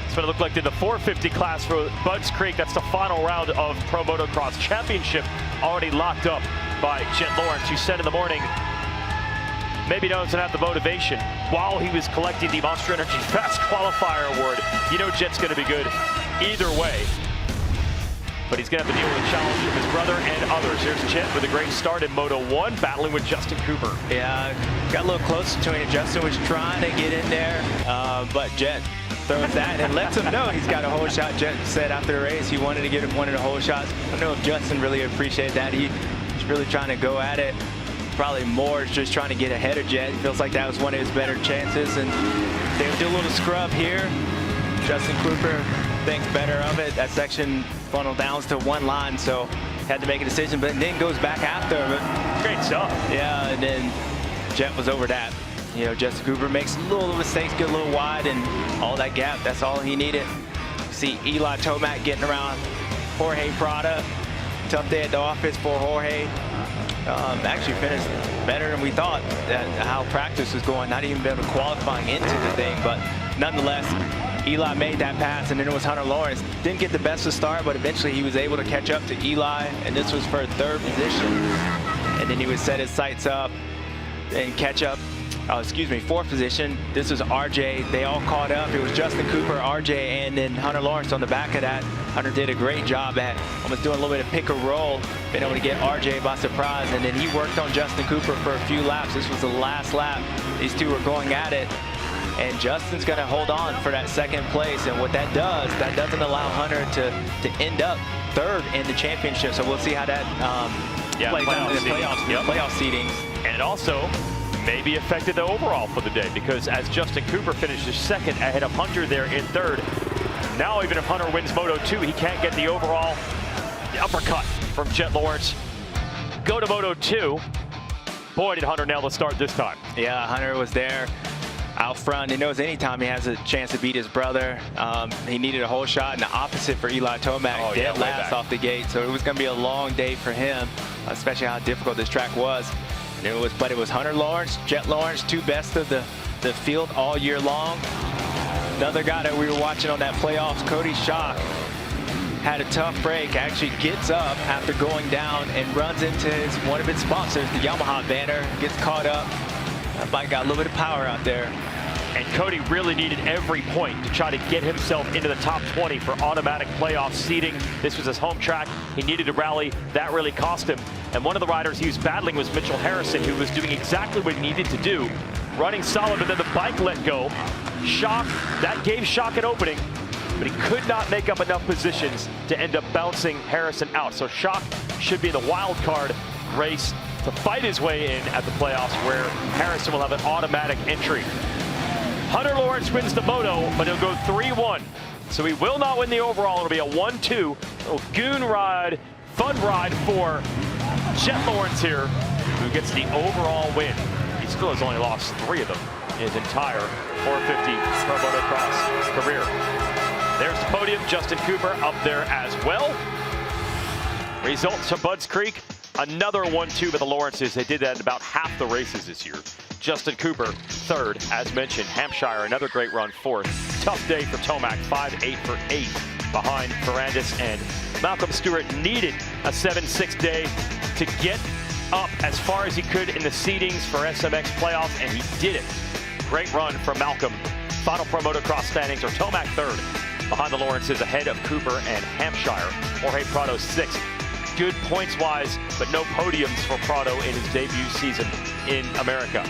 That's what it looked like in the 450 class for Budds Creek. That's the final round of Pro Motocross Championship, already locked up by Jet Lawrence, who said in the morning maybe doesn't have the motivation while he was collecting the Monster Energy Fast Qualifier Award. You know Jet's going to be good either way, but he's going to have to deal with the challenge of his brother and others. Here's Jet with a great start in Moto 1, battling with Justin Cooper. Yeah, got a little closer to him. Justin was trying to get in there, but Jet throws that and lets him know he's got a whole shot. Jet said after the race he wanted to get him one of the whole shots. I don't know if Justin really appreciated that. He's really trying to go at it. Probably more just trying to get ahead of Jet. He feels like that was one of his better chances, and they would do a little scrub here. Justin Cooper thinks better of it. That section funneled down to one line, so had to make a decision, but then goes back after him. Great stuff. Yeah, and then Jet was over that. You know, Justin Cooper makes little mistakes, get a little wide, and all that gap, that's all he needed. See Eli Tomac getting around Jorge Prada. Tough day at the office for Jorge. Actually finished better than we thought at how practice was going. Not even been qualifying into the thing, but nonetheless, Eli made that pass, and then it was Hunter Lawrence. Didn't get the best of start, but eventually he was able to catch up to Eli, and this was for third position. And then he would set his sights up and catch up. Fourth position. This was RJ. They all caught up. It was Justin Cooper, RJ, and then Hunter Lawrence on the back of that. Hunter did a great job at almost doing a little bit of pick and roll, being able to get RJ by surprise, and then he worked on Justin Cooper for a few laps. This was the last lap. These two were going at it, and Justin's going to hold on for that second place, and what that does, that doesn't allow Hunter to end up third in the championship. So we'll see how that plays out in the playoff seedings. And it also maybe affected the overall for the day, because as Justin Cooper finishes second ahead of Hunter there in third, now even if Hunter wins Moto 2, he can't get the overall uppercut from Jet Lawrence. Go to Moto 2. Boy, did Hunter nail the start this time. Yeah, Hunter was there out front. He knows anytime he has a chance to beat his brother. He needed a whole shot, and the opposite for Eli Tomac, dead last off the gate. So it was going to be a long day for him, especially how difficult this track was. But it was Hunter Lawrence, Jet Lawrence, two best of the field all year long. Another guy that we were watching on that playoffs, Cody Schock, had a tough break, actually gets up after going down and runs into one of its sponsors, the Yamaha banner, gets caught up. That bike got a little bit of power out there. And Cody really needed every point to try to get himself into the top 20 for automatic playoff seeding. This was his home track. He needed to rally. That really cost him. And one of the riders he was battling was Mitchell Harrison, who was doing exactly what he needed to do. Running solid, but then the bike let go. Schock, that gave Schock an opening, but he could not make up enough positions to end up bouncing Harrison out. So Schock should be in the wild card race to fight his way in at the playoffs, where Harrison will have an automatic entry. Hunter Lawrence wins the Moto, but he'll go 3-1. So he will not win the overall. It'll be a 1-2. Little goon ride, fun ride for Jet Lawrence here, who gets the overall win. He still has only lost 3 of them in his entire 450 Pro Motocross career. There's the podium. Justin Cooper up there as well. Results from Budds Creek. Another 1-2 by the Lawrences. They did that in about half the races this year. Justin Cooper, third, as mentioned. Hampshire, another great run, fourth. Tough day for Tomac, 5-8 for 8 behind Ferrandis, and Malcolm Stewart needed a 7-6 day to get up as far as he could in the seedings for SMX playoffs, and he did it. Great run from Malcolm. Final Pro Motocross standings are Tomac third, behind the Lawrences, ahead of Cooper and Hampshire. Jorge Prado sixth. Good points-wise, but no podiums for Prado in his debut season in America.